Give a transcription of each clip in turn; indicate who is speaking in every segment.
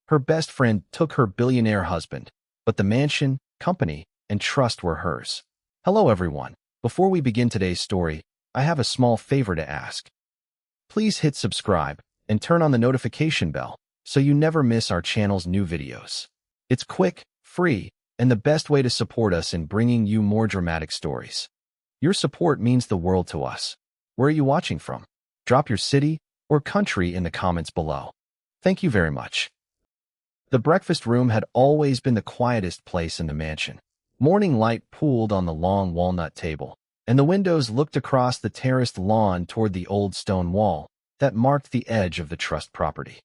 Speaker 1: Her best friend took her billionaire husband, but the mansion, company, and trust were hers. Hello everyone. Before we begin today's story, I have a small favor to ask. Please hit subscribe and turn on the notification bell so you never miss our channel's new videos. It's quick, free, and the best way to support us in bringing you more dramatic stories. Your support means the world to us. Where are you watching from? Drop your city or country in the comments below. Thank you very much. The breakfast room had always been the quietest place in the mansion. Morning light pooled on the long walnut table, and the windows looked across the terraced lawn toward the old stone wall that marked the edge of the trust property.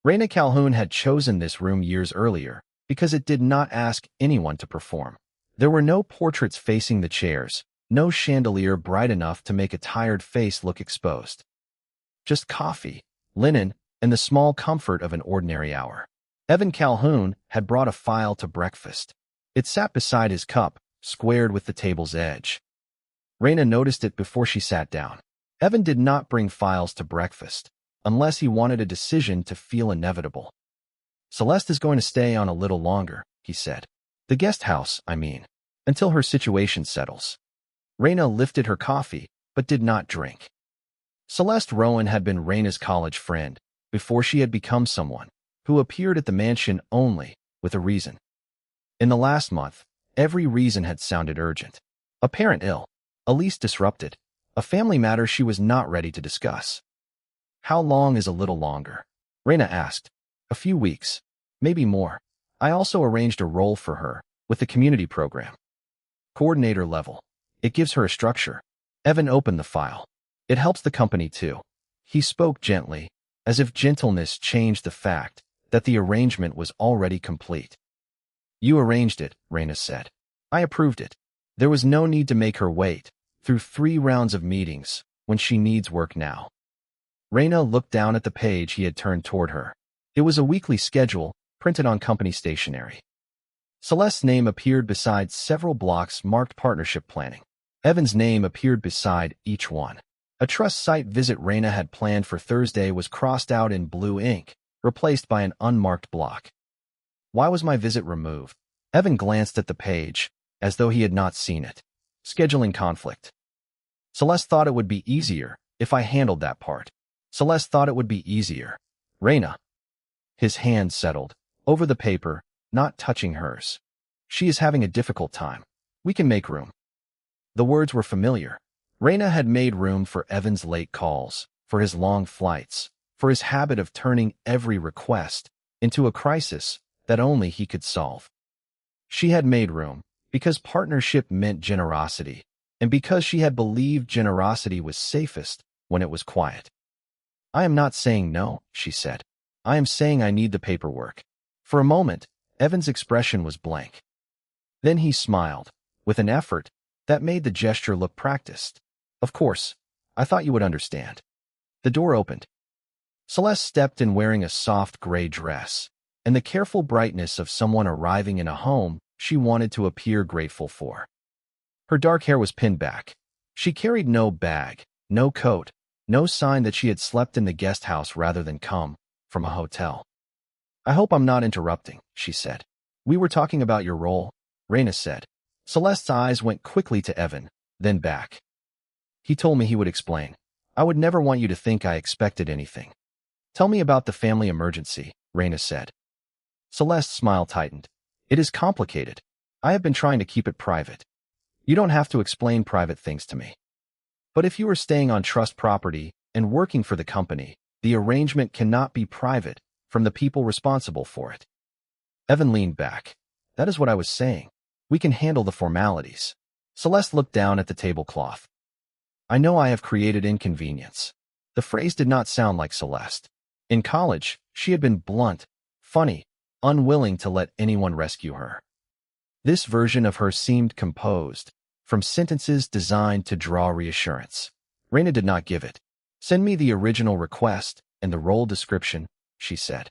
Speaker 1: Raina Calhoun had chosen this room years earlier because it did not ask anyone to perform. There were no portraits facing the chairs, no chandelier bright enough to make a tired face look exposed. Just coffee, linen, and the small comfort of an ordinary hour. Evan Calhoun had brought a file to breakfast. It sat beside his cup, squared with the table's edge. Raina noticed it before she sat down. Evan did not bring files to breakfast, unless he wanted a decision to feel inevitable. Celeste is going to stay on a little longer, he said. The guest house, I mean, until her situation settles. Raina lifted her coffee, but did not drink. Celeste Rowan had been Raina's college friend before she had become someone who appeared at the mansion only with a reason. In the last month, every reason had sounded urgent. A parent ill, a lease disrupted, a family matter she was not ready to discuss. How long is a little longer? Raina asked. A few weeks, maybe more. I also arranged a role for her with the community program. Coordinator level. It gives her a structure. Evan opened the file. It helps the company too. He spoke gently, as if gentleness changed the fact that the arrangement was already complete. You arranged it, Raina said. I approved it. There was no need to make her wait through 3 rounds of meetings when she needs work now. Raina looked down at the page he had turned toward her. It was a weekly schedule printed on company stationery. Celeste's name appeared beside several blocks marked partnership planning. Evan's name appeared beside each one. A trust site visit Raina had planned for Thursday was crossed out in blue ink, replaced by an unmarked block. Why was my visit removed? Evan glanced at the page, as though he had not seen it. Scheduling conflict. Celeste thought it would be easier if I handled that part. Celeste thought it would be easier. Raina. His hand settled over the paper, not touching hers. She is having a difficult time. We can make room. The words were familiar. Raina had made room for Evan's late calls, for his long flights, for his habit of turning every request into a crisis that only he could solve. She had made room because partnership meant generosity, and because she had believed generosity was safest when it was quiet. I am not saying no, she said. I am saying I need the paperwork. For a moment, Evan's expression was blank. Then he smiled, with an effort that made the gesture look practiced. Of course, I thought you would understand. The door opened. Celeste stepped in wearing a soft gray dress, and the careful brightness of someone arriving in a home she wanted to appear grateful for. Her dark hair was pinned back. She carried no bag, no coat, no sign that she had slept in the guest house rather than come from a hotel. I hope I'm not interrupting, she said. We were talking about your role, Raina said. Celeste's eyes went quickly to Evan, then back. He told me he would explain. I would never want you to think I expected anything. Tell me about the family emergency, Raina said. Celeste's smile tightened. It is complicated. I have been trying to keep it private. You don't have to explain private things to me. But if you are staying on trust property and working for the company, the arrangement cannot be private from the people responsible for it. Evan leaned back. That is what I was saying. We can handle the formalities. Celeste looked down at the tablecloth. I know I have created inconvenience. The phrase did not sound like Celeste. In college, she had been blunt, funny, unwilling to let anyone rescue her. This version of her seemed composed, from sentences designed to draw reassurance. Raina did not give it. Send me the original request and the role description, she said.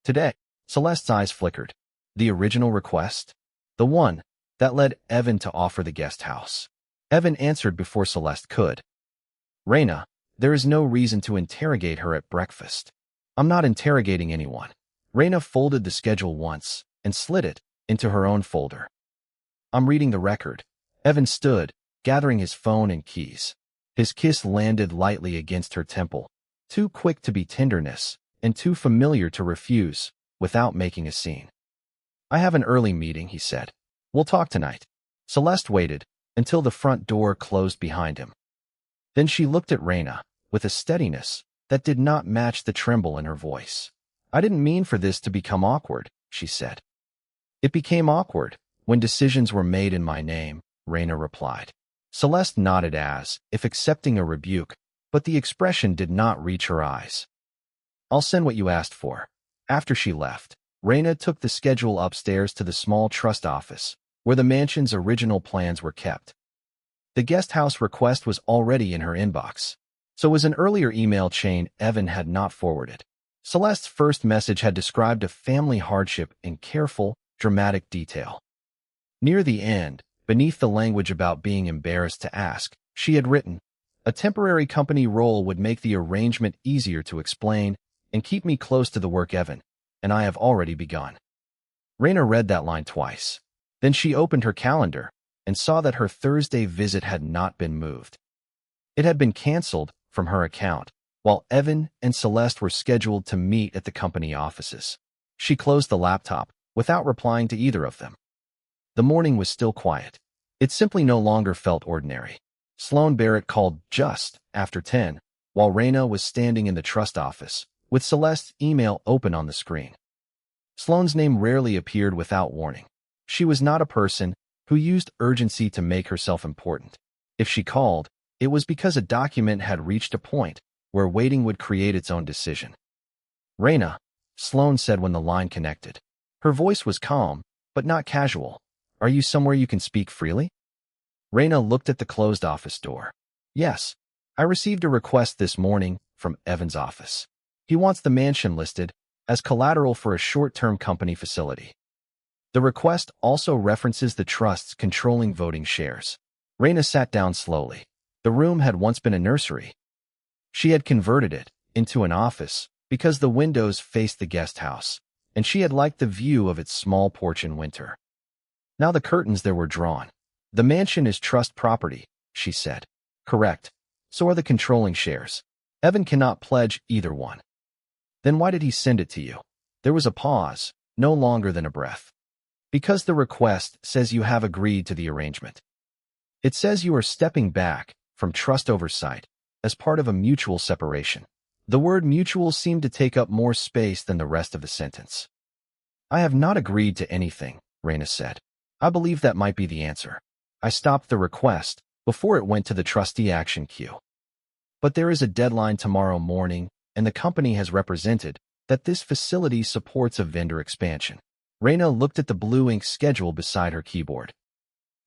Speaker 1: Today, Celeste's eyes flickered. The original request? The one that led Evan to offer the guest house. Evan answered before Celeste could. Raina, there is no reason to interrogate her at breakfast. I'm not interrogating anyone. Raina folded the schedule once and slid it into her own folder. I'm reading the record. Evan stood, gathering his phone and keys. His kiss landed lightly against her temple, too quick to be tenderness and too familiar to refuse without making a scene. I have an early meeting, he said. We'll talk tonight. Celeste waited until the front door closed behind him. Then she looked at Raina with a steadiness that did not match the tremble in her voice. I didn't mean for this to become awkward, she said. It became awkward when decisions were made in my name, Raina replied. Celeste nodded as if accepting a rebuke, but the expression did not reach her eyes. I'll send what you asked for. After she left, Raina took the schedule upstairs to the small trust office, where the mansion's original plans were kept. The guest house request was already in her inbox, so was an earlier email chain Evan had not forwarded. Celeste's first message had described a family hardship in careful, dramatic detail. Near the end, beneath the language about being embarrassed to ask, she had written, a temporary company role would make the arrangement easier to explain and keep me close to the work Evan, and I have already begun. Raina read that line twice. Then she opened her calendar and saw that her Thursday visit had not been moved. It had been canceled from her account, while Evan and Celeste were scheduled to meet at the company offices. She closed the laptop without replying to either of them. The morning was still quiet. It simply no longer felt ordinary. Sloan Barrett called just after 10, while Raina was standing in the trust office, with Celeste's email open on the screen. Sloan's name rarely appeared without warning. She was not a person who used urgency to make herself important. If she called, it was because a document had reached a point where waiting would create its own decision. Raina, Sloan said when the line connected. Her voice was calm, but not casual. Are you somewhere you can speak freely? Raina looked at the closed office door. Yes, I received a request this morning from Evan's office. He wants the mansion listed as collateral for a short-term company facility. The request also references the trust's controlling voting shares. Raina sat down slowly. The room had once been a nursery. She had converted it into an office because the windows faced the guest house, and she had liked the view of its small porch in winter. Now the curtains there were drawn. The mansion is trust property, she said. Correct. So are the controlling shares. Evan cannot pledge either one. Then why did he send it to you? There was a pause, no longer than a breath. Because the request says you have agreed to the arrangement. It says you are stepping back from trust oversight as part of a mutual separation. The word mutual seemed to take up more space than the rest of the sentence. I have not agreed to anything, Raina said. I believe that might be the answer. I stopped the request before it went to the trustee action queue. But there is a deadline tomorrow morning, and the company has represented that this facility supports a vendor expansion. Raina looked at the blue ink schedule beside her keyboard.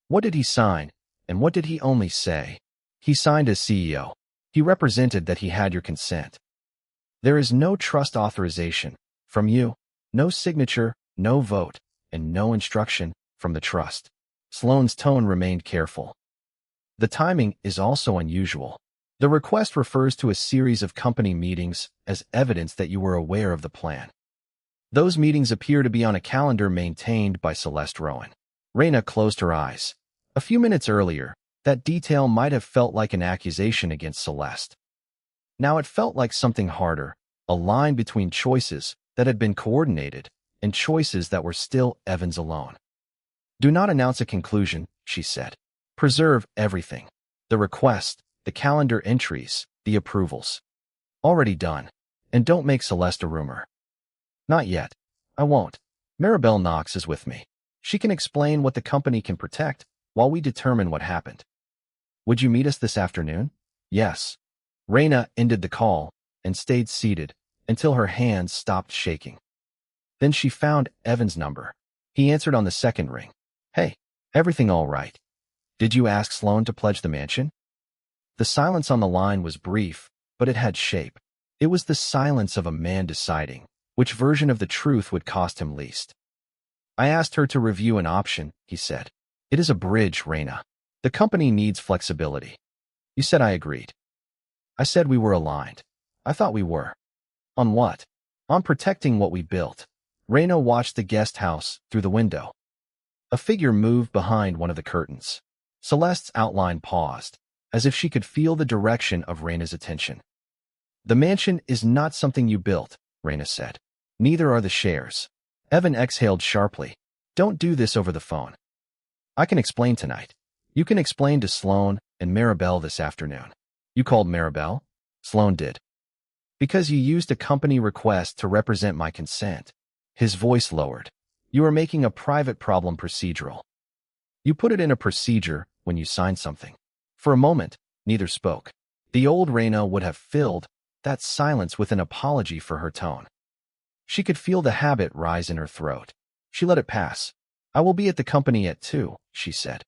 Speaker 1: What did he sign, and what did he only say? He signed as CEO. He represented that he had your consent. There is no trust authorization from you, no signature, no vote, and no instruction from the trust. Sloan's tone remained careful. The timing is also unusual. The request refers to a series of company meetings as evidence that you were aware of the plan. Those meetings appear to be on a calendar maintained by Celeste Rowan. Raina closed her eyes. A few minutes earlier, that detail might have felt like an accusation against Celeste. Now it felt like something harder, a line between choices that had been coordinated and choices that were still Evan's alone. Do not announce a conclusion, she said. Preserve everything. The request, the calendar entries, the approvals. Already done. And don't make Celeste a rumor. Not yet. I won't. Maribel Knox is with me. She can explain what the company can protect while we determine what happened. Would you meet us this afternoon? Yes. Raina ended the call and stayed seated until her hands stopped shaking. Then she found Evan's number. He answered on the second ring. Hey, everything all right? Did you ask Sloan to pledge the mansion? The silence on the line was brief, but it had shape. It was the silence of a man deciding which version of the truth would cost him least. I asked her to review an option, he said. It is a bridge, Raina. The company needs flexibility. You said I agreed. I said we were aligned. I thought we were. On what? On protecting what we built. Raina watched the guest house through the window. A figure moved behind one of the curtains. Celeste's outline paused, as if she could feel the direction of Raina's attention. The mansion is not something you built, Raina said. Neither are the shares. Evan exhaled sharply. Don't do this over the phone. I can explain tonight. You can explain to Sloane and Maribel this afternoon. You called Maribel? Sloane did. Because you used a company request to represent my consent. His voice lowered. You are making a private problem procedural. You put it in a procedure when you signed something. For a moment, neither spoke. The old Raina would have filled that silence with an apology for her tone. She could feel the habit rise in her throat. She let it pass. I will be at the company at 2, she said.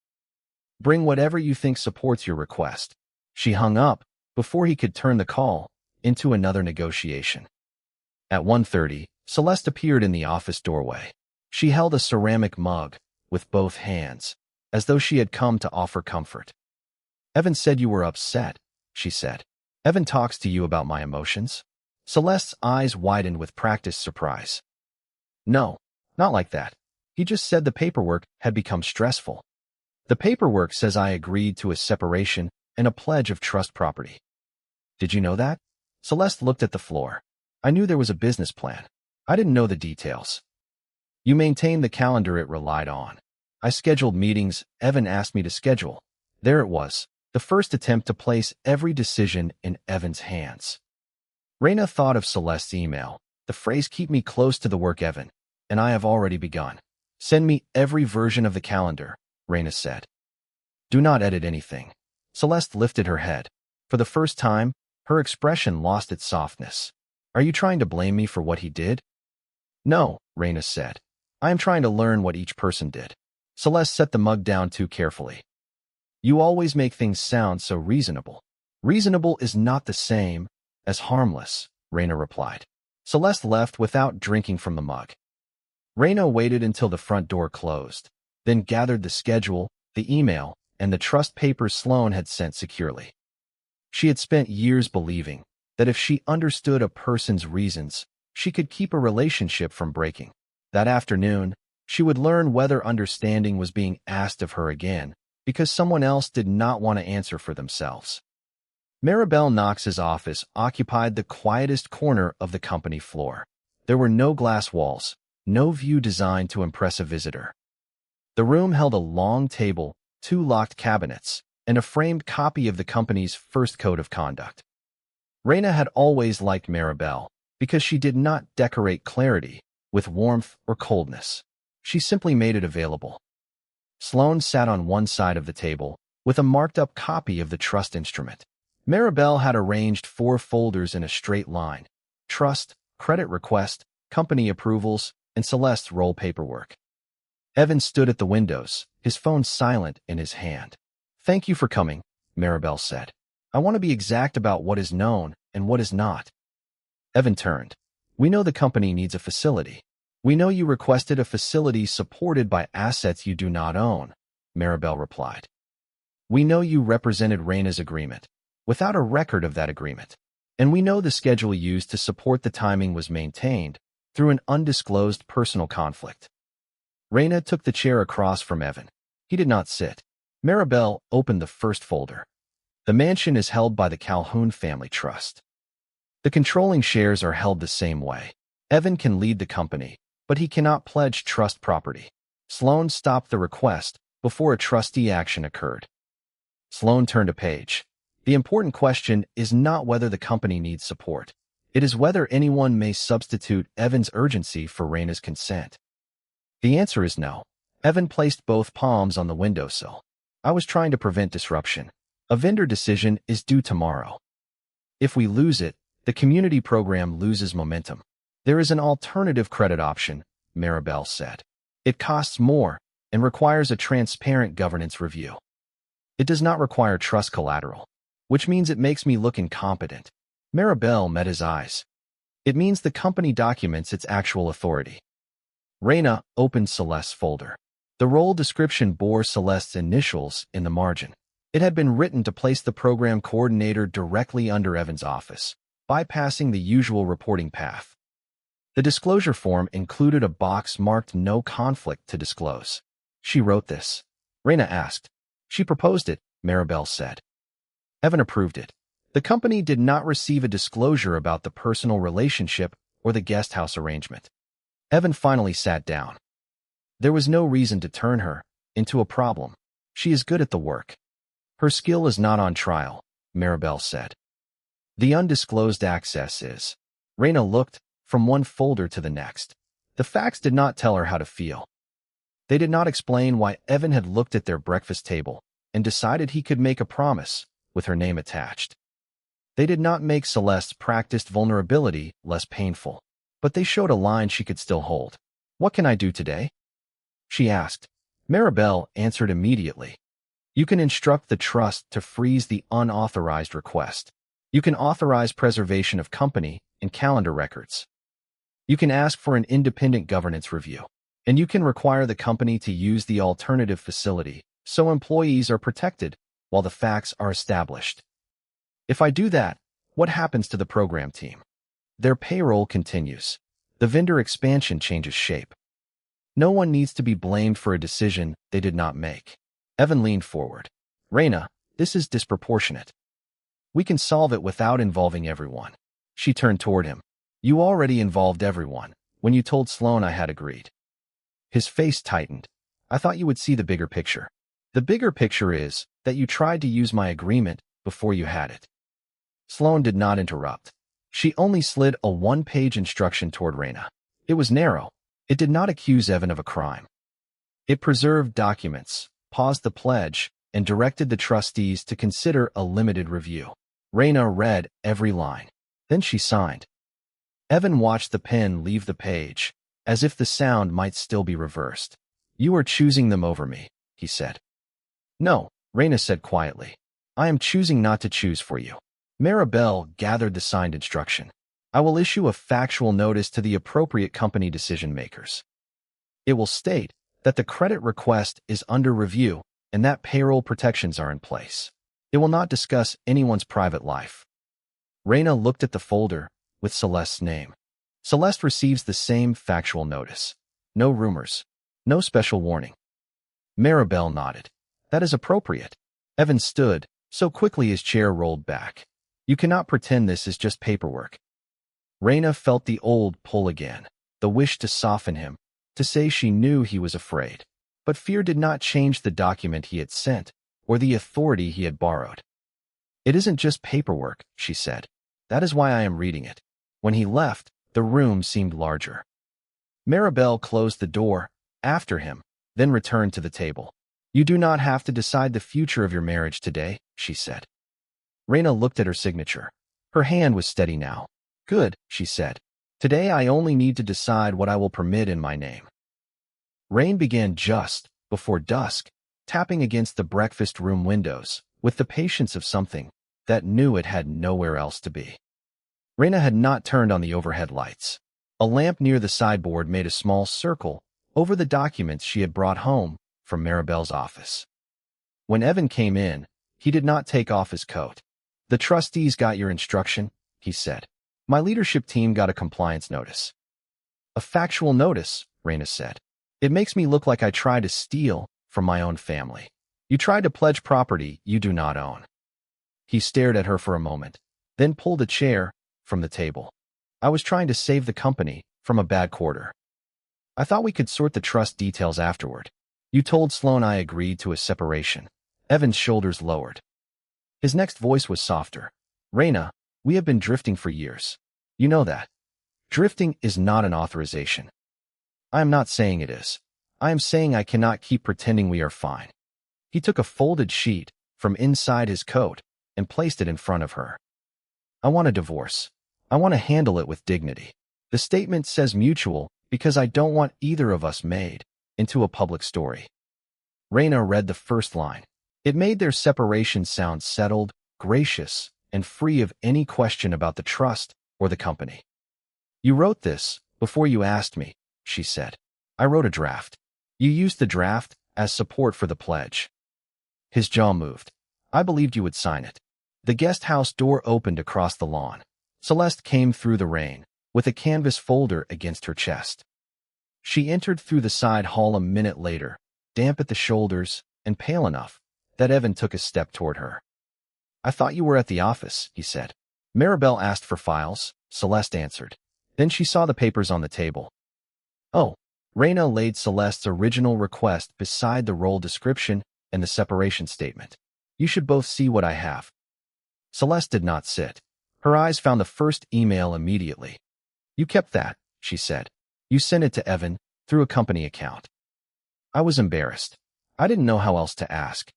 Speaker 1: Bring whatever you think supports your request. She hung up before he could turn the call into another negotiation. At 1:30, Celeste appeared in the office doorway. She held a ceramic mug with both hands, as though she had come to offer comfort. Evan said you were upset, she said. Evan talks to you about my emotions? Celeste's eyes widened with practiced surprise. No, not like that. He just said the paperwork had become stressful. The paperwork says I agreed to a separation and a pledge of trust property. Did you know that? Celeste looked at the floor. I knew there was a business plan. I didn't know the details. You maintained the calendar it relied on. I scheduled meetings Evan asked me to schedule. There it was, the first attempt to place every decision in Evan's hands. Raina thought of Celeste's email, the phrase keep me close to the work Evan, and I have already begun. Send me every version of the calendar, Raina said. Do not edit anything. Celeste lifted her head. For the first time, her expression lost its softness. Are you trying to blame me for what he did? No, Raina said. I am trying to learn what each person did. Celeste set the mug down too carefully. You always make things sound so reasonable. Reasonable is not the same as harmless, Raina replied. Celeste left without drinking from the mug. Raina waited until the front door closed, then gathered the schedule, the email, and the trust papers Sloane had sent securely. She had spent years believing that if she understood a person's reasons, she could keep a relationship from breaking. That afternoon, she would learn whether understanding was being asked of her again because someone else did not want to answer for themselves. Maribel Knox's office occupied the quietest corner of the company floor. There were no glass walls, no view designed to impress a visitor. The room held a long table, 2 locked cabinets, and a framed copy of the company's first code of conduct. Raina had always liked Maribel because she did not decorate clarity with warmth or coldness. She simply made it available. Sloane sat on one side of the table with a marked-up copy of the trust instrument. Maribel had arranged 4 folders in a straight line: trust, credit request, company approvals, and Celeste's roll paperwork. Evan stood at the windows, his phone silent in his hand. Thank you for coming, Maribel said. I want to be exact about what is known and what is not. Evan turned. We know the company needs a facility. We know you requested a facility supported by assets you do not own, Maribel replied. We know you represented Raina's agreement, without a record of that agreement. And we know the schedule used to support the timing was maintained through an undisclosed personal conflict. Raina took the chair across from Evan. He did not sit. Maribel opened the first folder. The mansion is held by the Calhoun Family Trust. The controlling shares are held the same way. Evan can lead the company, but he cannot pledge trust property. Sloane stopped the request before a trustee action occurred. Sloane turned a page. The important question is not whether the company needs support. It is whether anyone may substitute Evan's urgency for Raina's consent. The answer is no. Evan placed both palms on the windowsill. I was trying to prevent disruption. A vendor decision is due tomorrow. If we lose it, the community program loses momentum. There is an alternative credit option, Maribel said. It costs more and requires a transparent governance review. It does not require trust collateral, which means it makes me look incompetent. Maribel met his eyes. It means the company documents its actual authority. Raina opened Celeste's folder. The role description bore Celeste's initials in the margin. It had been written to place the program coordinator directly under Evan's office, bypassing the usual reporting path. The disclosure form included a box marked "No conflict to disclose." She wrote this. Raina asked. She proposed it, Maribel said. Evan approved it. The company did not receive a disclosure about the personal relationship or the guest house arrangement. Evan finally sat down. There was no reason to turn her into a problem. She is good at the work. Her skill is not on trial, Maribel said. The undisclosed access is. Raina looked from one folder to the next. The facts did not tell her how to feel. They did not explain why Evan had looked at their breakfast table and decided he could make a promise with her name attached. They did not make Celeste's practiced vulnerability less painful, but they showed a line she could still hold. "What can I do today?" she asked. Maribel answered immediately. "You can instruct the trust to freeze the unauthorized request. You can authorize preservation of company and calendar records. You can ask for an independent governance review. And you can require the company to use the alternative facility so employees are protected while the facts are established. If I do that, what happens to the program team? Their payroll continues. The vendor expansion changes shape. No one needs to be blamed for a decision they did not make." Evan leaned forward. "Raina, this is disproportionate. We can solve it without involving everyone." She turned toward him. "You already involved everyone when you told Sloan I had agreed." His face tightened. "I thought you would see the bigger picture. The bigger picture is that you tried to use my agreement before you had it." Sloan did not interrupt. She only slid a one-page instruction toward Raina. It was narrow. It did not accuse Evan of a crime. It preserved documents, paused the pledge, and directed the trustees to consider a limited review. Raina read every line. Then she signed. Evan watched the pen leave the page, as if the sound might still be reversed. "You are choosing them over me," he said. "No," Raina said quietly. "I am choosing not to choose for you." Maribel gathered the signed instruction. "I will issue a factual notice to the appropriate company decision-makers. It will state that the credit request is under review and that payroll protections are in place. It will not discuss anyone's private life." Raina looked at the folder with Celeste's name. Celeste receives the same factual notice. No rumors. No special warning. Maribel nodded. "That is appropriate." Evan stood, so quickly his chair rolled back. "You cannot pretend this is just paperwork." Raina felt the old pull again, the wish to soften him, to say she knew he was afraid. But fear did not change the document he had sent, or the authority he had borrowed. "It isn't just paperwork," she said. "That is why I am reading it." When he left, the room seemed larger. Maribel closed the door after him, then returned to the table. "You do not have to decide the future of your marriage today," she said. Raina looked at her signature. Her hand was steady now. "Good," she said. "Today I only need to decide what I will permit in my name." Rain began just before dusk, tapping against the breakfast room windows with the patience of something that knew it had nowhere else to be. Raina had not turned on the overhead lights. A lamp near the sideboard made a small circle over the documents she had brought home from Maribel's office. When Evan came in, he did not take off his coat. "The trustees got your instruction," he said. "My leadership team got a compliance notice." "A factual notice," Raina said. "It makes me look like I tried to steal from my own family. You tried to pledge property you do not own." He stared at her for a moment, then pulled a chair from the table. "I was trying to save the company from a bad quarter. I thought we could sort the trust details afterward. You told Sloan I agreed to a separation." Evan's shoulders lowered. His next voice was softer. "Raina, we have been drifting for years. You know that. Drifting is not an authorization." "I am not saying it is. I am saying I cannot keep pretending we are fine." He took a folded sheet from inside his coat and placed it in front of her. "I want a divorce. I want to handle it with dignity. The statement says mutual because I don't want either of us made into a public story." Raina read the first line. It made their separation sound settled, gracious, and free of any question about the trust or the company. "You wrote this before you asked me," she said. "I wrote a draft. You used the draft as support for the pledge." His jaw moved. "I believed you would sign it." The guest house door opened across the lawn. Celeste came through the rain, with a canvas folder against her chest. She entered through the side hall a minute later, damp at the shoulders and pale enough that Evan took a step toward her. "I thought you were at the office," he said. "Maribel asked for files," Celeste answered. Then she saw the papers on the table. "Oh." Raina laid Celeste's original request beside the role description and the separation statement. "You should both see what I have." Celeste did not sit. Her eyes found the first email immediately. "You kept that," she said. "You sent it to Evan through a company account." I was embarrassed. I didn't know how else to ask.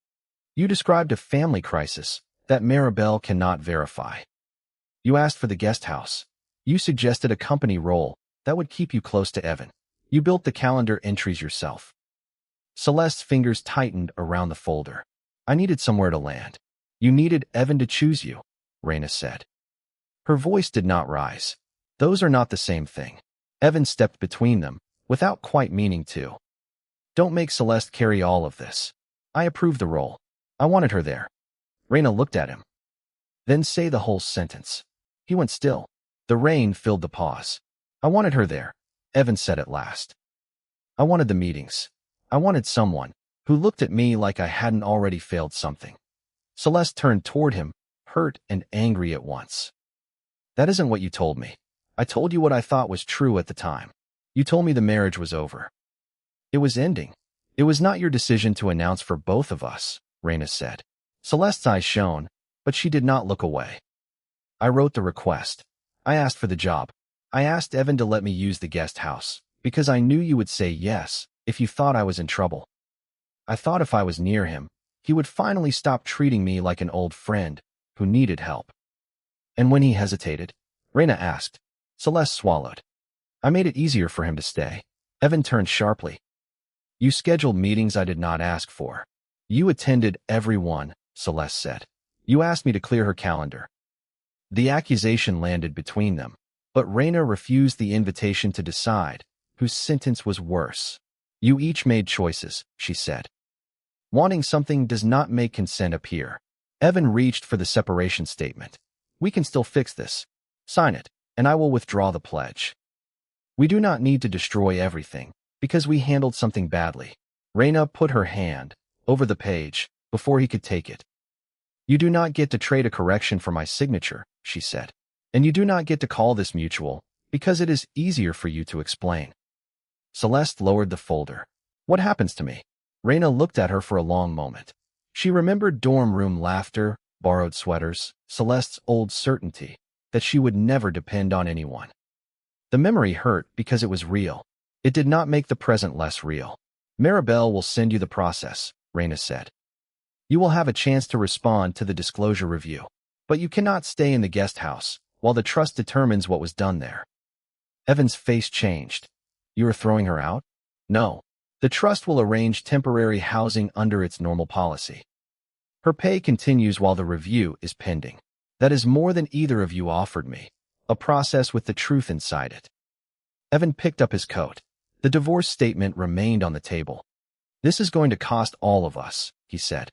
Speaker 1: "You described a family crisis that Maribel cannot verify. You asked for the guest house. You suggested a company role that would keep you close to Evan. You built the calendar entries yourself." Celeste's fingers tightened around the folder. "I needed somewhere to land." "You needed Evan to choose you," Raina said. Her voice did not rise. "Those are not the same thing." Evan stepped between them, without quite meaning to. "Don't make Celeste carry all of this. I approved the role. I wanted her there." Raina looked at him. "Then say the whole sentence." He went still. The rain filled the pause. "I wanted her there," Evan said at last. "I wanted the meetings. I wanted someone who looked at me like I hadn't already failed something." Celeste turned toward him, hurt and angry at once. "That isn't what you told me. I told you what I thought was true at the time. You told me the marriage was over. It was ending. It was not your decision to announce for both of us," Raina said. Celeste's eyes shone, but she did not look away. "I wrote the request. I asked for the job. I asked Evan to let me use the guest house, because I knew you would say yes if you thought I was in trouble. I thought if I was near him, he would finally stop treating me like an old friend who needed help." "And when he hesitated?" Raina asked. Celeste swallowed. "I made it easier for him to stay." Evan turned sharply. "You scheduled meetings I did not ask for. You attended every one," Celeste said. "You asked me to clear her calendar." The accusation landed between them, but Raina refused the invitation to decide whose sentence was worse. "You each made choices," she said. "Wanting something does not make consent appear." Evan reached for the separation statement. "We can still fix this. Sign it, and I will withdraw the pledge. We do not need to destroy everything, because we handled something badly." Raina put her hand over the page before he could take it. "You do not get to trade a correction for my signature," she said. "And you do not get to call this mutual, because it is easier for you to explain." Celeste lowered the folder. "What happens to me?" Raina looked at her for a long moment. She remembered dorm room laughter, borrowed sweaters, Celeste's old certainty that she would never depend on anyone. The memory hurt because it was real. It did not make the present less real. "Maribel will send you the process," Raina said. "You will have a chance to respond to the disclosure review, but you cannot stay in the guest house while the trust determines what was done there." Evan's face changed. "You are throwing her out?" "No. The trust will arrange temporary housing under its normal policy. Her pay continues while the review is pending. That is more than either of you offered me, a process with the truth inside it." Evan picked up his coat. The divorce statement remained on the table. "This is going to cost all of us," he said.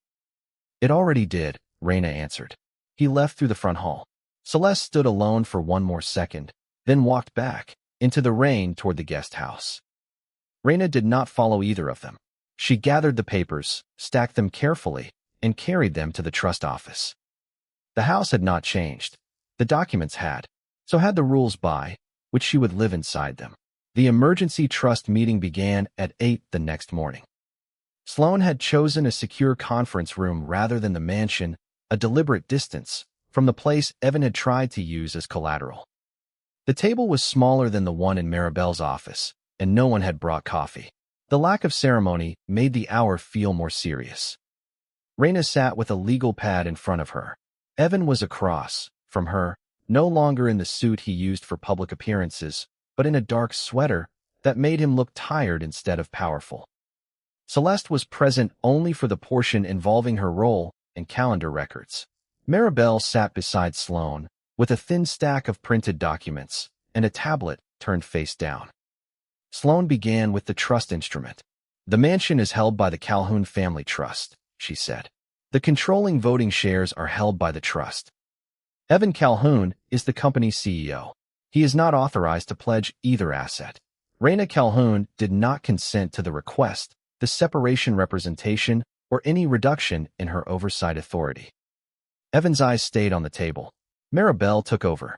Speaker 1: "It already did," Raina answered. He left through the front hall. Celeste stood alone for one more second, then walked back into the rain toward the guest house. Raina did not follow either of them. She gathered the papers, stacked them carefully, and carried them to the trust office. The house had not changed. The documents had. So had the rules by which she would live inside them. The emergency trust meeting began at 8 the next morning. Sloan had chosen a secure conference room rather than the mansion, a deliberate distance from the place Evan had tried to use as collateral. The table was smaller than the one in Maribel's office, and no one had brought coffee. The lack of ceremony made the hour feel more serious. Raina sat with a legal pad in front of her. Evan was across from her, no longer in the suit he used for public appearances, but in a dark sweater that made him look tired instead of powerful. Celeste was present only for the portion involving her role and calendar records. Maribel sat beside Sloan, with a thin stack of printed documents and a tablet turned face down. Sloan began with the trust instrument. "The mansion is held by the Calhoun Family Trust," she said. "The controlling voting shares are held by the trust. Evan Calhoun is the company's CEO. He is not authorized to pledge either asset. Raina Calhoun did not consent to the request, the separation representation, or any reduction in her oversight authority. Evan's eyes stayed on the table. Maribel took over.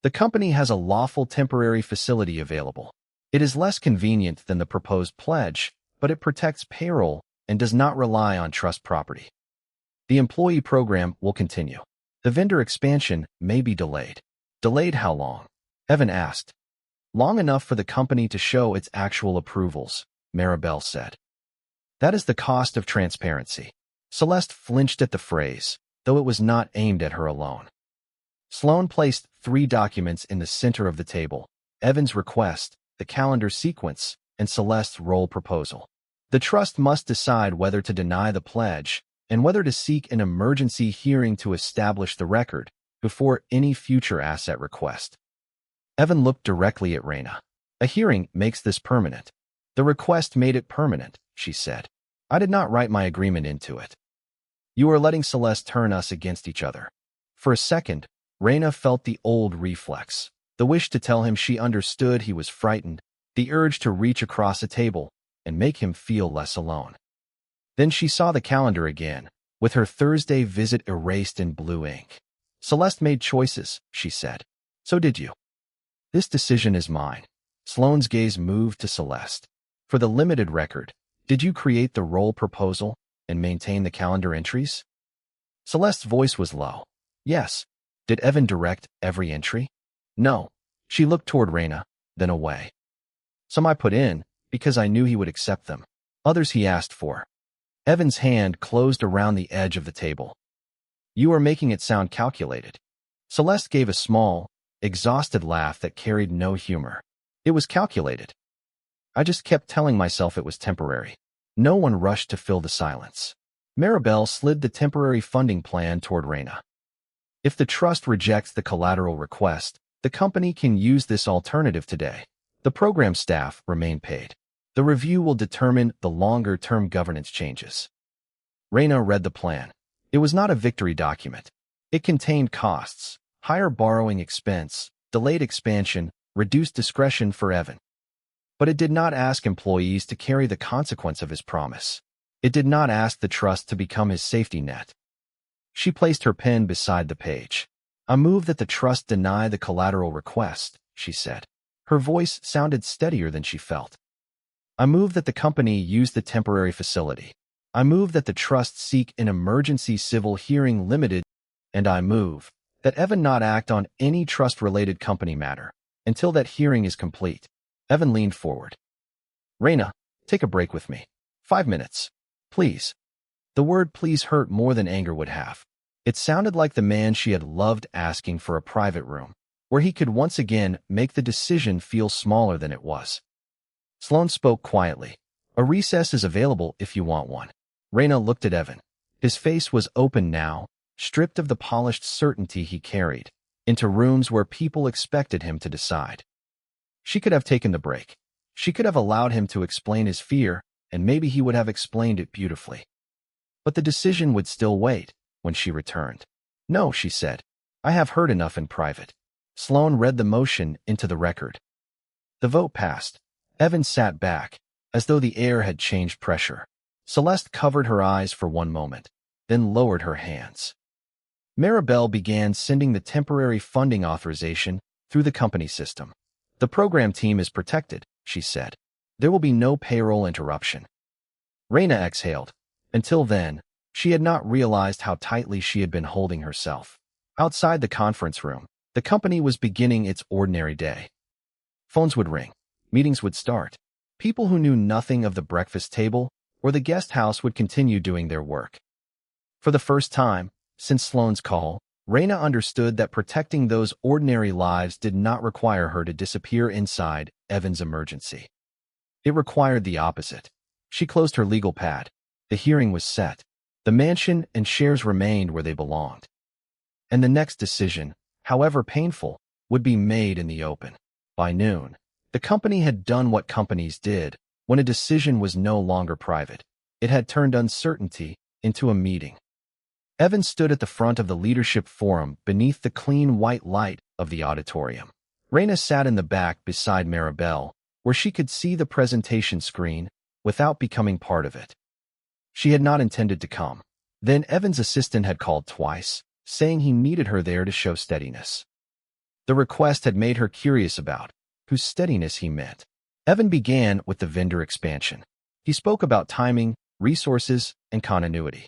Speaker 1: The company has a lawful temporary facility available. It is less convenient than the proposed pledge, but it protects payroll and does not rely on trust property. The employee program will continue. The vendor expansion may be delayed. Delayed how long? Evan asked. Long enough for the company to show its actual approvals, Maribel said. That is the cost of transparency. Celeste flinched at the phrase, though it was not aimed at her alone. Sloan placed 3 documents in the center of the table: Evan's request, the calendar sequence, and Celeste's role proposal. The trust must decide whether to deny the pledge and whether to seek an emergency hearing to establish the record before any future asset request. Evan looked directly at Raina. A hearing makes this permanent. The request made it permanent, she said. I did not write my agreement into it. You are letting Celeste turn us against each other. For a second, Raina felt the old reflex, the wish to tell him she understood he was frightened, the urge to reach across a table and make him feel less alone. Then she saw the calendar again, with her Thursday visit erased in blue ink. Celeste made choices, she said. So did you. This decision is mine. Sloane's gaze moved to Celeste. For the limited record, did you create the role proposal and maintain the calendar entries? Celeste's voice was low. Yes. Did Evan direct every entry? No. She looked toward Raina, then away. Some I put in because I knew he would accept them. Others he asked for. Evan's hand closed around the edge of the table. You are making it sound calculated. Celeste gave a small, exhausted laugh that carried no humor. It was calculated. I just kept telling myself it was temporary. No one rushed to fill the silence. Maribel slid the temporary funding plan toward Raina. If the trust rejects the collateral request, the company can use this alternative today. The program staff remain paid. The review will determine the longer-term governance changes. Raina read the plan. It was not a victory document. It contained costs, higher borrowing expense, delayed expansion, reduced discretion for Evan. But it did not ask employees to carry the consequence of his promise. It did not ask the trust to become his safety net. She placed her pen beside the page. I move that the trust deny the collateral request, she said. Her voice sounded steadier than she felt. I move that the company use the temporary facility. I move that the trust seek an emergency civil hearing limited, and I move that Evan not act on any trust-related company matter until that hearing is complete. Evan leaned forward. Raina, take a break with me. 5 minutes. Please. The word please hurt more than anger would have. It sounded like the man she had loved asking for a private room, where he could once again make the decision feel smaller than it was. Sloan spoke quietly. A recess is available if you want one. Raina looked at Evan. His face was open now, stripped of the polished certainty he carried, into rooms where people expected him to decide. She could have taken the break. She could have allowed him to explain his fear, and maybe he would have explained it beautifully. But the decision would still wait when she returned. No, she said. I have heard enough in private. Sloan read the motion into the record. The vote passed. Evan sat back, as though the air had changed pressure. Celeste covered her eyes for one moment, then lowered her hands. Maribel began sending the temporary funding authorization through the company system. The program team is protected, she said. There will be no payroll interruption. Raina exhaled. Until then, she had not realized how tightly she had been holding herself. Outside the conference room, the company was beginning its ordinary day. Phones would ring. Meetings would start. People who knew nothing of the breakfast table or the guest house would continue doing their work. For the first time, since Sloan's call, Raina understood that protecting those ordinary lives did not require her to disappear inside Evan's emergency. It required the opposite. She closed her legal pad. The hearing was set. The mansion and shares remained where they belonged. And the next decision, however painful, would be made in the open. By noon, the company had done what companies did when a decision was no longer private. It had turned uncertainty into a meeting. Evan stood at the front of the leadership forum beneath the clean white light of the auditorium. Raina sat in the back beside Maribel, where she could see the presentation screen without becoming part of it. She had not intended to come. Then Evan's assistant had called twice, saying he needed her there to show steadiness. The request had made her curious about whose steadiness he meant. Evan began with the vendor expansion. He spoke about timing, resources, and continuity.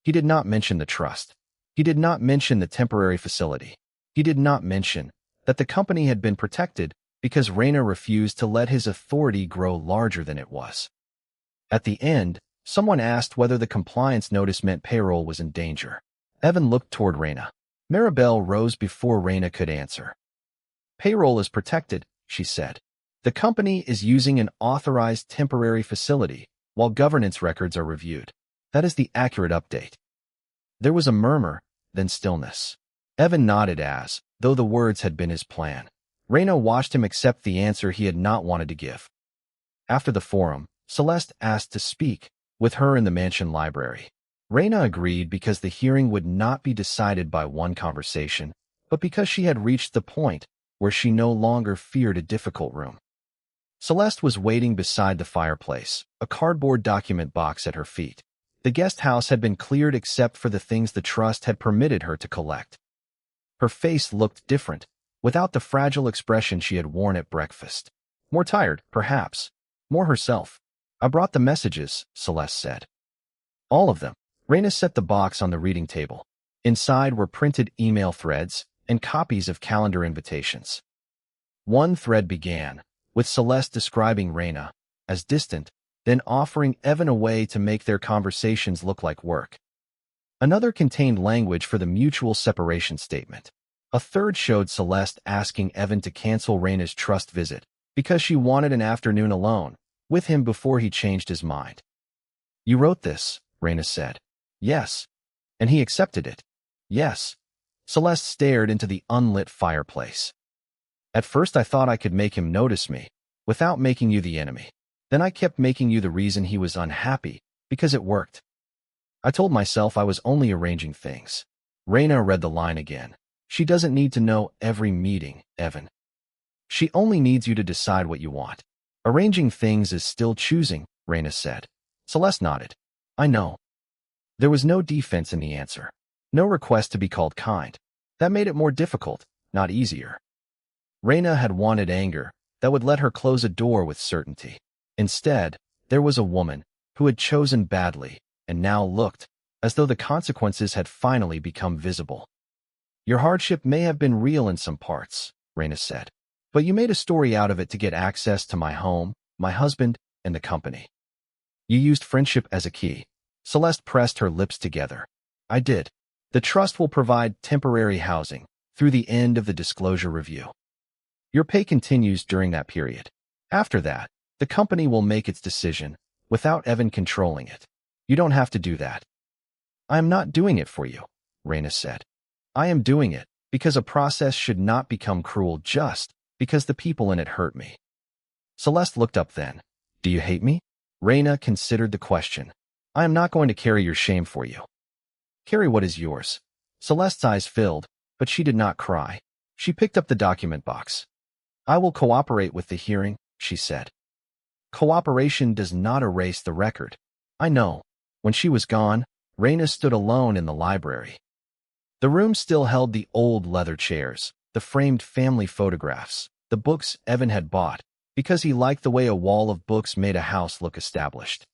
Speaker 1: He did not mention the trust. He did not mention the temporary facility. He did not mention that the company had been protected because Raina refused to let his authority grow larger than it was. At the end, someone asked whether the compliance notice meant payroll was in danger. Evan looked toward Raina. Maribel rose before Raina could answer. Payroll is protected, she said. The company is using an authorized temporary facility while governance records are reviewed. That is the accurate update. There was a murmur, then stillness. Evan nodded as though the words had been his plan. Raina watched him accept the answer he had not wanted to give. After the forum, Celeste asked to speak with her in the mansion library. Raina agreed because the hearing would not be decided by one conversation, but because she had reached the point where she no longer feared a difficult room. Celeste was waiting beside the fireplace, a cardboard document box at her feet. The guest house had been cleared except for the things the trust had permitted her to collect. Her face looked different, without the fragile expression she had worn at breakfast. More tired, perhaps. More herself. I brought the messages, Celeste said. All of them. Raina set the box on the reading table. Inside were printed email threads and copies of calendar invitations. One thread began with Celeste describing Raina as distant, then offering Evan a way to make their conversations look like work. Another contained language for the mutual separation statement. A third showed Celeste asking Evan to cancel Raina's trust visit because she wanted an afternoon alone with him before he changed his mind. You wrote this, Raina said. Yes. And he accepted it. Yes. Celeste stared into the unlit fireplace. At first I thought I could make him notice me, without making you the enemy. Then I kept making you the reason he was unhappy, because it worked. I told myself I was only arranging things. Raina read the line again. She doesn't need to know every meeting, Evan. She only needs you to decide what you want. Arranging things is still choosing, Raina said. Celeste nodded. I know. There was no defense in the answer. No request to be called kind. That made it more difficult, not easier. Raina had wanted anger that would let her close a door with certainty. Instead, there was a woman who had chosen badly and now looked as though the consequences had finally become visible. Your hardship may have been real in some parts, Raina said, but you made a story out of it to get access to my home, my husband, and the company. You used friendship as a key. Celeste pressed her lips together. I did. The trust will provide temporary housing through the end of the disclosure review. Your pay continues during that period. After that, the company will make its decision without Evan controlling it. You don't have to do that. I am not doing it for you, Raina said. I am doing it because a process should not become cruel just because the people in it hurt me. Celeste looked up then. Do you hate me? Raina considered the question. I am not going to carry your shame for you. Carry what is yours. Celeste's eyes filled, but she did not cry. She picked up the document box. I will cooperate with the hearing, she said. Cooperation does not erase the record. I know. When she was gone, Raina stood alone in the library. The room still held the old leather chairs, the framed family photographs, the books Evan had bought, because he liked the way a wall of books made a house look established.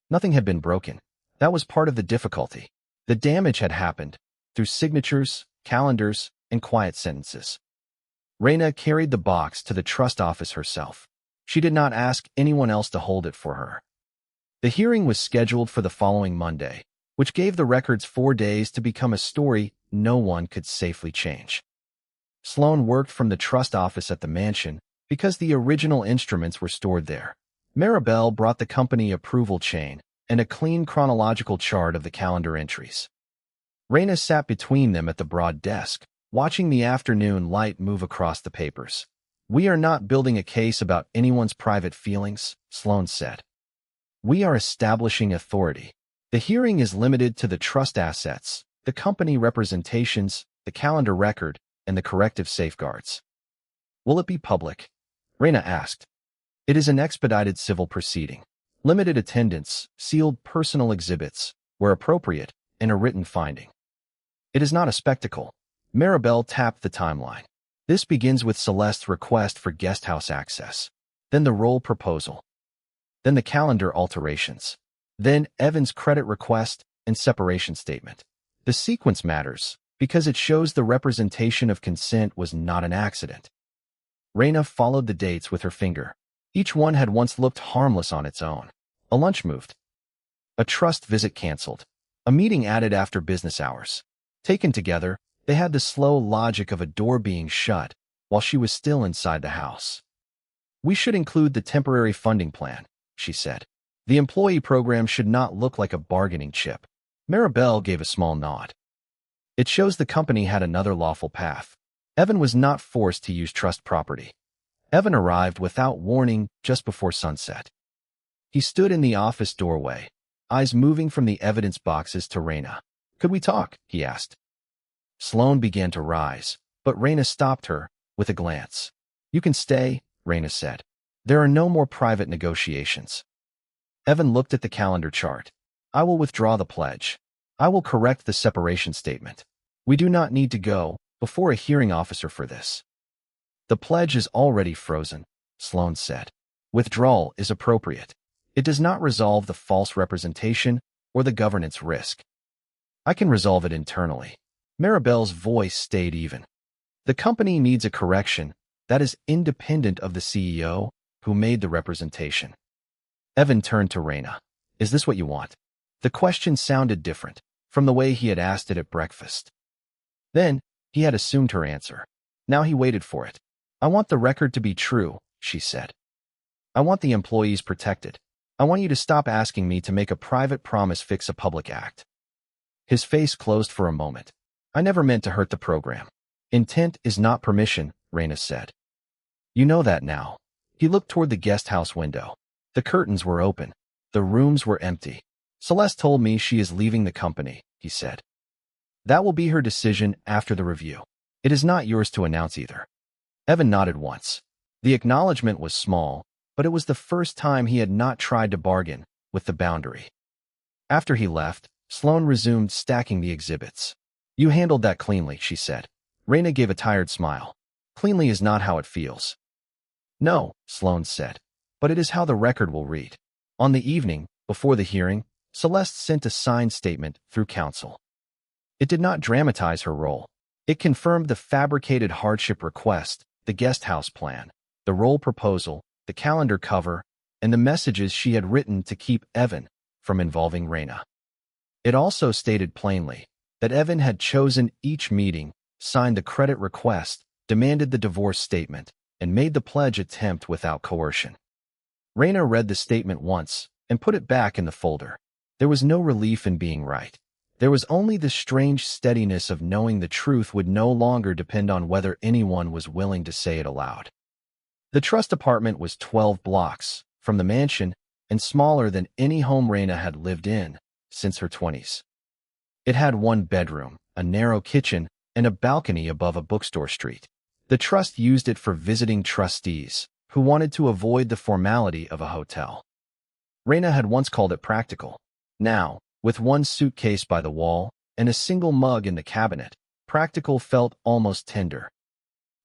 Speaker 1: Nothing had been broken. That was part of the difficulty. The damage had happened through signatures, calendars, and quiet sentences. Raina carried the box to the trust office herself. She did not ask anyone else to hold it for her. The hearing was scheduled for the following Monday, which gave the records 4 days to become a story no one could safely change. Sloan worked from the trust office at the mansion because the original instruments were stored there. Maribel brought the company approval chain and a clean chronological chart of the calendar entries. Raina sat between them at the broad desk, watching the afternoon light move across the papers. We are not building a case about anyone's private feelings, Sloan said. We are establishing authority. The hearing is limited to the trust assets, the company representations, the calendar record, and the corrective safeguards. Will it be public? Raina asked. It is an expedited civil proceeding. Limited attendance, sealed personal exhibits, where appropriate, and a written finding. It is not a spectacle. Maribel tapped the timeline. This begins with Celeste's request for guesthouse access, then the role proposal, then the calendar alterations, then Evan's credit request and separation statement. The sequence matters because it shows the representation of consent was not an accident. Raina followed the dates with her finger. Each one had once looked harmless on its own. A lunch moved. A trust visit canceled. A meeting added after business hours. Taken together, they had the slow logic of a door being shut while she was still inside the house. We should include the temporary funding plan, she said. The employee program should not look like a bargaining chip. Maribel gave a small nod. It shows the company had another lawful path. Evan was not forced to use trust property. Evan arrived without warning just before sunset. He stood in the office doorway, eyes moving from the evidence boxes to Raina. Could we talk? He asked. Sloane began to rise, but Raina stopped her with a glance. You can stay, Raina said. There are no more private negotiations. Evan looked at the calendar chart. I will withdraw the pledge. I will correct the separation statement. We do not need to go before a hearing officer for this. The pledge is already frozen, Sloane said. Withdrawal is appropriate. It does not resolve the false representation or the governance risk. I can resolve it internally. Maribel's voice stayed even. The company needs a correction that is independent of the CEO who made the representation. Evan turned to Raina. Is this what you want? The question sounded different from the way he had asked it at breakfast. Then, he had assumed her answer. Now he waited for it. I want the record to be true, she said. I want the employees protected. I want you to stop asking me to make a private promise fix a public act. His face closed for a moment. I never meant to hurt the program. Intent is not permission, Raina said. You know that now. He looked toward the guest house window. The curtains were open. The rooms were empty. Celeste told me she is leaving the company, he said. That will be her decision after the review. It is not yours to announce either. Evan nodded once. The acknowledgement was small, but it was the first time he had not tried to bargain with the boundary. After he left, Sloane resumed stacking the exhibits. You handled that cleanly, she said. Raina gave a tired smile. Cleanly is not how it feels. No, Sloane said, but it is how the record will read. On the evening, before the hearing, Celeste sent a signed statement through counsel. It did not dramatize her role. It confirmed the fabricated hardship request, the guest house plan, the role proposal, the calendar cover, and the messages she had written to keep Evan from involving Raina. It also stated plainly that Evan had chosen each meeting, signed the credit request, demanded the divorce statement, and made the pledge attempt without coercion. Raina read the statement once and put it back in the folder. There was no relief in being right. There was only the strange steadiness of knowing the truth would no longer depend on whether anyone was willing to say it aloud. The trust apartment was 12 blocks from the mansion and smaller than any home Raina had lived in since her 20s. It had one bedroom, a narrow kitchen, and a balcony above a bookstore street. The trust used it for visiting trustees who wanted to avoid the formality of a hotel. Raina had once called it practical. Now, with one suitcase by the wall and a single mug in the cabinet, practical felt almost tender.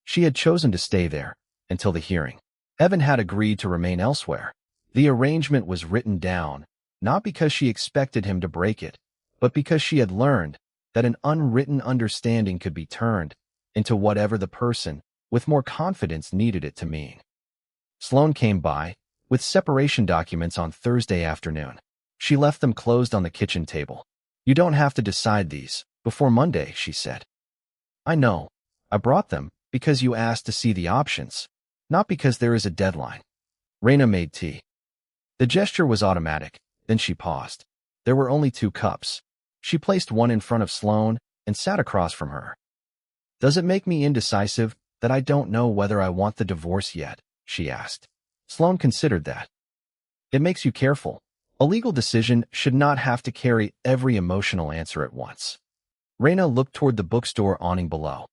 Speaker 1: She had chosen to stay there until the hearing. Evan had agreed to remain elsewhere. The arrangement was written down, not because she expected him to break it, but because she had learned that an unwritten understanding could be turned into whatever the person with more confidence needed it to mean. Sloane came by with separation documents on Thursday afternoon. She left them closed on the kitchen table. You don't have to decide these before Monday, she said. I know. I brought them because you asked to see the options, not because there is a deadline. Raina made tea. The gesture was automatic, then she paused. There were only 2 cups. She placed one in front of Sloane and sat across from her. Does it make me indecisive that I don't know whether I want the divorce yet? She asked. Sloane considered that. It makes you careful. A legal decision should not have to carry every emotional answer at once. Raina looked toward the bookstore awning below.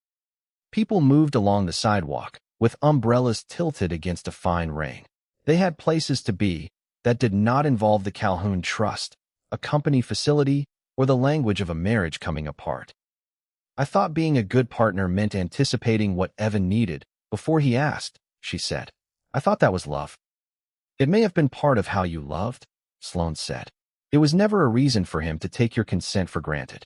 Speaker 1: People moved along the sidewalk, with umbrellas tilted against a fine rain. They had places to be that did not involve the Calhoun Trust, a company facility, or the language of a marriage coming apart. I thought being a good partner meant anticipating what Evan needed before he asked, she said. I thought that was love. It may have been part of how you loved, Sloane said. It was never a reason for him to take your consent for granted.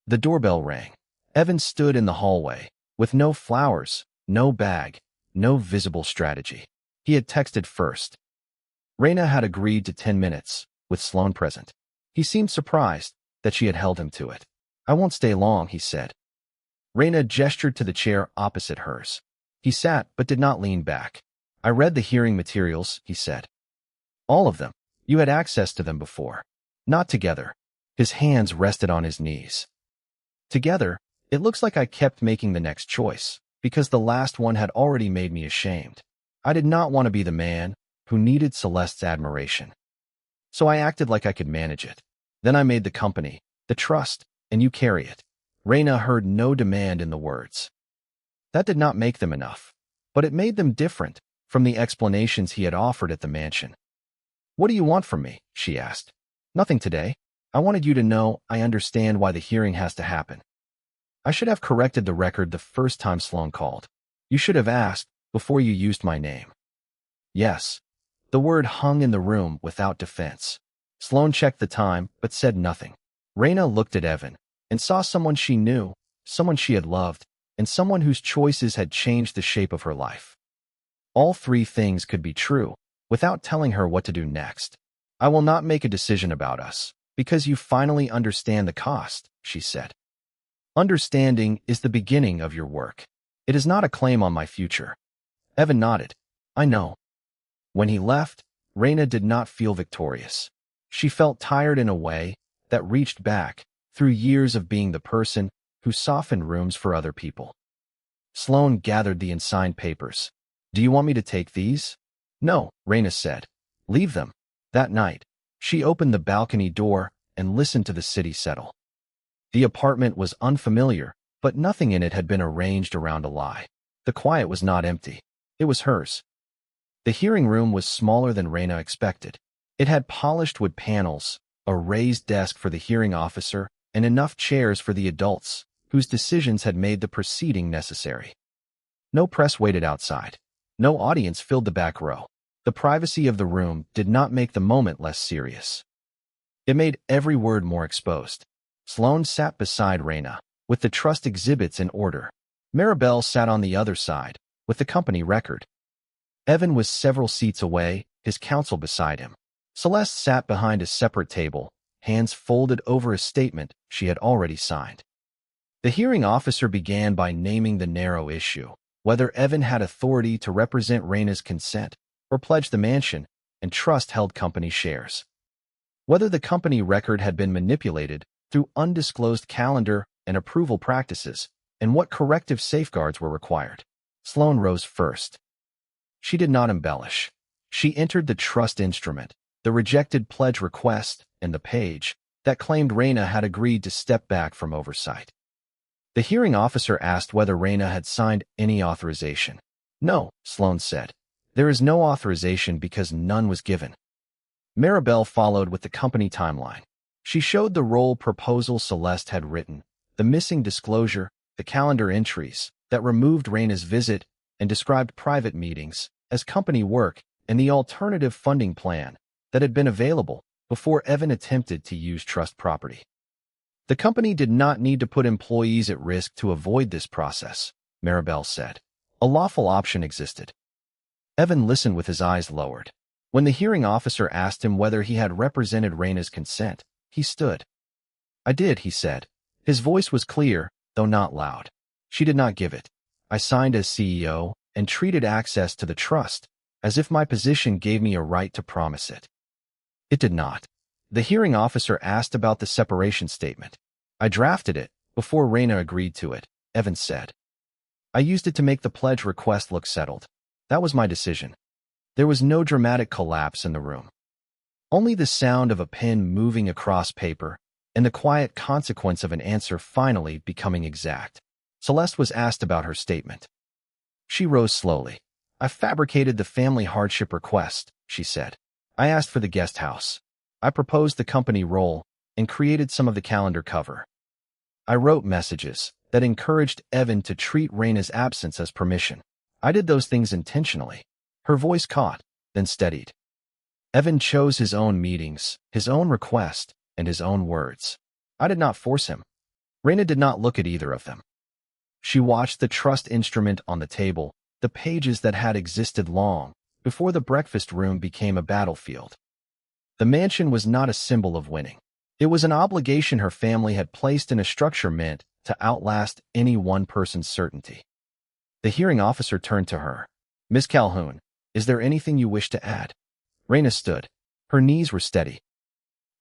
Speaker 1: The doorbell rang. Evan stood in the hallway, with no flowers, no bag, no visible strategy. He had texted first. Raina had agreed to 10 minutes, with Sloane present. He seemed surprised that she had held him to it. I won't stay long, he said. Raina gestured to the chair opposite hers. He sat but did not lean back. I read the hearing materials, he said. All of them. You had access to them before. Not together. His hands rested on his knees. Together, it looks like I kept making the next choice, because the last one had already made me ashamed. I did not want to be the man who needed Celeste's admiration. So I acted like I could manage it. Then I made the company, the trust, and you carry it. Raina heard no demand in the words. That did not make them enough, but it made them different from the explanations he had offered at the mansion. What do you want from me? She asked. Nothing today. I wanted you to know I understand why the hearing has to happen. I should have corrected the record the first time Sloane called. You should have asked before you used my name. Yes. The word hung in the room without defense. Sloane checked the time but said nothing. Raina looked at Evan and saw someone she knew, someone she had loved, and someone whose choices had changed the shape of her life. All three things could be true without telling her what to do next. I will not make a decision about us, because you finally understand the cost, she said. Understanding is the beginning of your work. It is not a claim on my future. Evan nodded. I know. When he left, Raina did not feel victorious. She felt tired in a way that reached back through years of being the person who softened rooms for other people. Sloane gathered the unsigned papers. Do you want me to take these? No, Raina said. Leave them. That night, she opened the balcony door and listened to the city settle. The apartment was unfamiliar, but nothing in it had been arranged around a lie. The quiet was not empty. It was hers. The hearing room was smaller than Raina expected. It had polished wood panels, a raised desk for the hearing officer, and enough chairs for the adults, whose decisions had made the proceeding necessary. No press waited outside. No audience filled the back row. The privacy of the room did not make the moment less serious. It made every word more exposed. Sloane sat beside Raina, with the trust exhibits in order. Maribel sat on the other side, with the company record. Evan was several seats away, his counsel beside him. Celeste sat behind a separate table, hands folded over a statement she had already signed. The hearing officer began by naming the narrow issue, whether Evan had authority to represent Raina's consent or pledge the mansion and trust-held company shares. Whether the company record had been manipulated through undisclosed calendar and approval practices, and what corrective safeguards were required. Sloane rose first. She did not embellish. She entered the trust instrument, the rejected pledge request, and the page that claimed Raina had agreed to step back from oversight. The hearing officer asked whether Raina had signed any authorization. No, Sloane said. There is no authorization because none was given. Maribel followed with the company timeline. She showed the role proposal Celeste had written, the missing disclosure, the calendar entries that removed Raina's visit and described private meetings as company work, and the alternative funding plan that had been available before Evan attempted to use trust property. The company did not need to put employees at risk to avoid this process, Maribel said. A lawful option existed. Evan listened with his eyes lowered. When the hearing officer asked him whether he had represented Raina's consent, he stood. I did, he said. His voice was clear, though not loud. She did not give it. I signed as CEO and treated access to the trust as if my position gave me a right to promise it. It did not. The hearing officer asked about the separation statement. I drafted it before Raina agreed to it, Evan said. I used it to make the pledge request look settled. That was my decision. There was no dramatic collapse in the room. Only the sound of a pen moving across paper and the quiet consequence of an answer finally becoming exact. Celeste was asked about her statement. She rose slowly. I fabricated the family hardship request, she said. I asked for the guest house. I proposed the company role and created some of the calendar cover. I wrote messages that encouraged Evan to treat Raina's absence as permission. I did those things intentionally. Her voice caught, then steadied. Evan chose his own meetings, his own request, and his own words. I did not force him. Raina did not look at either of them. She watched the trust instrument on the table, the pages that had existed long before the breakfast room became a battlefield. The mansion was not a symbol of winning. It was an obligation her family had placed in a structure meant to outlast any one person's certainty. The hearing officer turned to her. Miss Calhoun, is there anything you wish to add? Raina stood. Her knees were steady.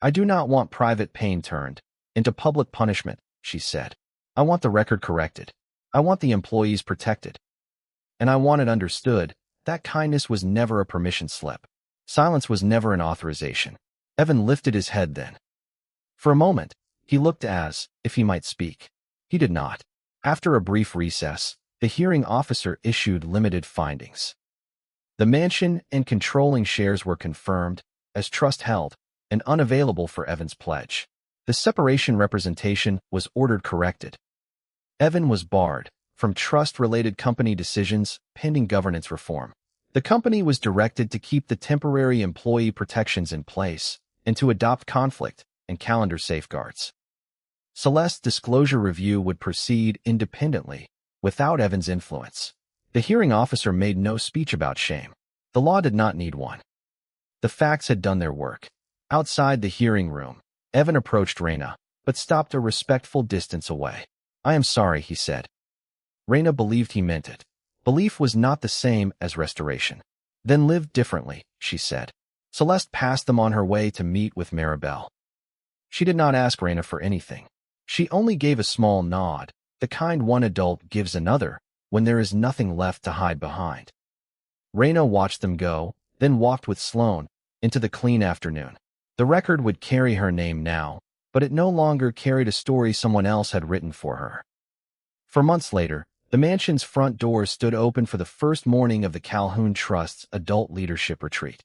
Speaker 1: I do not want private pain turned into public punishment, she said. I want the record corrected. I want the employees protected. And I want it understood that kindness was never a permission slip. Silence was never an authorization. Evan lifted his head then. For a moment, he looked as if he might speak. He did not. After a brief recess, the hearing officer issued limited findings. The mansion and controlling shares were confirmed as trust held and unavailable for Evan's pledge. The separation representation was ordered corrected. Evan was barred from trust-related company decisions pending governance reform. The company was directed to keep the temporary employee protections in place and to adopt conflict and calendar safeguards. Celeste's disclosure review would proceed independently, without Evan's influence. The hearing officer made no speech about shame. The law did not need one. The facts had done their work. Outside the hearing room, Evan approached Raina, but stopped a respectful distance away. I am sorry, he said. Raina believed he meant it. Belief was not the same as restoration. Then live differently, she said. Celeste passed them on her way to meet with Maribel. She did not ask Raina for anything. She only gave a small nod, the kind one adult gives another when there is nothing left to hide behind. Raina watched them go, then walked with Sloane into the clean afternoon. The record would carry her name now, but it no longer carried a story someone else had written for her. For months later, the mansion's front doors stood open for the first morning of the Calhoun Trust's adult leadership retreat.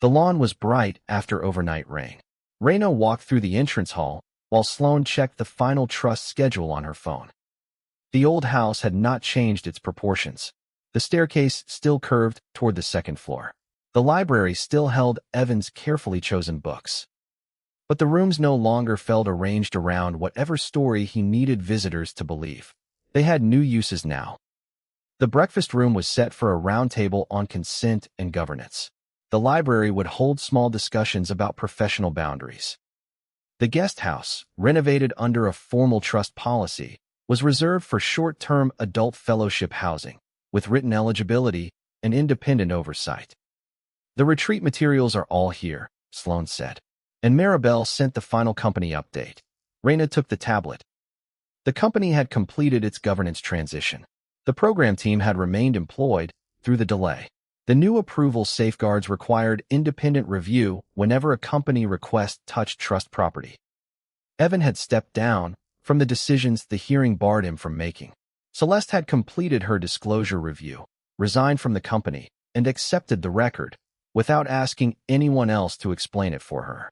Speaker 1: The lawn was bright after overnight rain. Raina walked through the entrance hall while Sloane checked the final trust schedule on her phone. The old house had not changed its proportions. The staircase still curved toward the second floor. The library still held Evan's carefully chosen books. But the rooms no longer felt arranged around whatever story he needed visitors to believe. They had new uses now. The breakfast room was set for a round table on consent and governance. The library would hold small discussions about professional boundaries. The guest house, renovated under a formal trust policy, was reserved for short-term adult fellowship housing, with written eligibility and independent oversight. The retreat materials are all here, Sloane said. And Maribel sent the final company update. Raina took the tablet. The company had completed its governance transition. The program team had remained employed through the delay. The new approval safeguards required independent review whenever a company request touched trust property. Evan had stepped down from the decisions the hearing barred him from making. Celeste had completed her disclosure review, resigned from the company, and accepted the record without asking anyone else to explain it for her.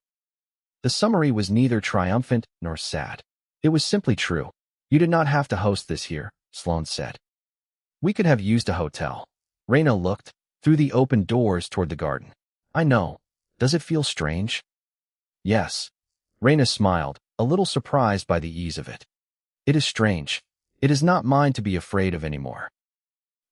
Speaker 1: The summary was neither triumphant nor sad. It was simply true. You did not have to host this here, Sloane said. We could have used a hotel. Raina looked through the open doors toward the garden. I know. Does it feel strange? Yes. Raina smiled, a little surprised by the ease of it. It is strange. It is not mine to be afraid of anymore.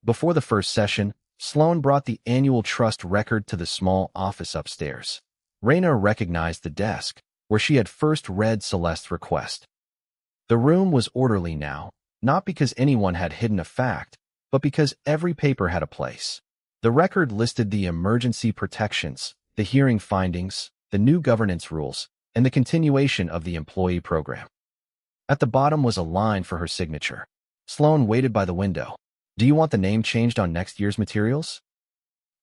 Speaker 1: Before the first session, Sloane brought the annual trust record to the small office upstairs. Raina recognized the desk where she had first read Celeste's request. The room was orderly now, not because anyone had hidden a fact, but because every paper had a place. The record listed the emergency protections, the hearing findings, the new governance rules, and the continuation of the employee program. At the bottom was a line for her signature. Sloane waited by the window. Do you want the name changed on next year's materials?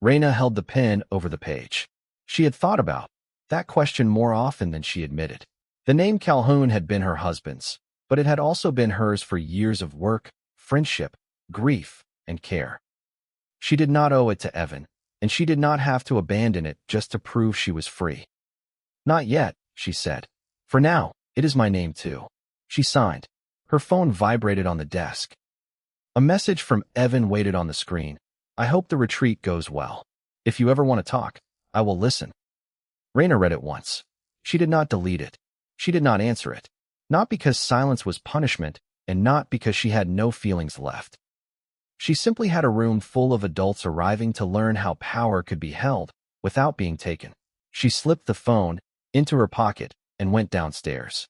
Speaker 1: Raina held the pen over the page. She had thought about that question more often than she admitted. The name Calhoun had been her husband's, but it had also been hers for years of work, friendship, grief, and care. She did not owe it to Evan, and she did not have to abandon it just to prove she was free. Not yet, she said. For now, it is my name too. She signed. Her phone vibrated on the desk. A message from Evan waited on the screen. I hope the retreat goes well. If you ever want to talk, I will listen. Raina read it once. She did not delete it. She did not answer it. Not because silence was punishment, and not because she had no feelings left. She simply had a room full of adults arriving to learn how power could be held without being taken. She slipped the phone into her pocket and went downstairs.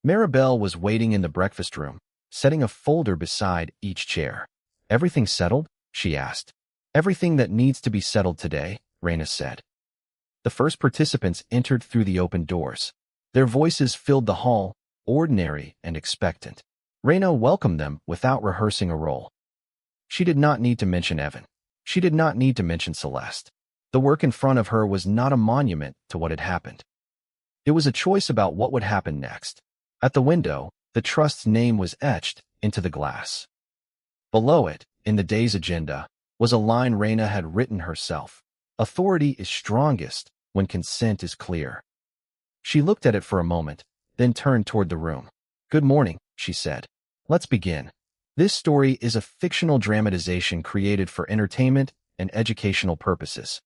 Speaker 1: Maribel was waiting in the breakfast room, setting a folder beside each chair. Everything settled? She asked. Everything that needs to be settled today, Raina said. The first participants entered through the open doors. Their voices filled the hall, ordinary and expectant. Raina welcomed them without rehearsing a role. She did not need to mention Evan. She did not need to mention Celeste. The work in front of her was not a monument to what had happened. It was a choice about what would happen next. At the window, the trust's name was etched into the glass. Below it, in the day's agenda, was a line Raina had written herself. Authority is strongest when consent is clear. She looked at it for a moment, then turned toward the room. Good morning, she said. Let's begin. This story is a fictional dramatization created for entertainment and educational purposes.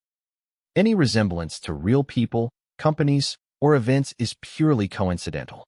Speaker 1: Any resemblance to real people, companies, or events is purely coincidental.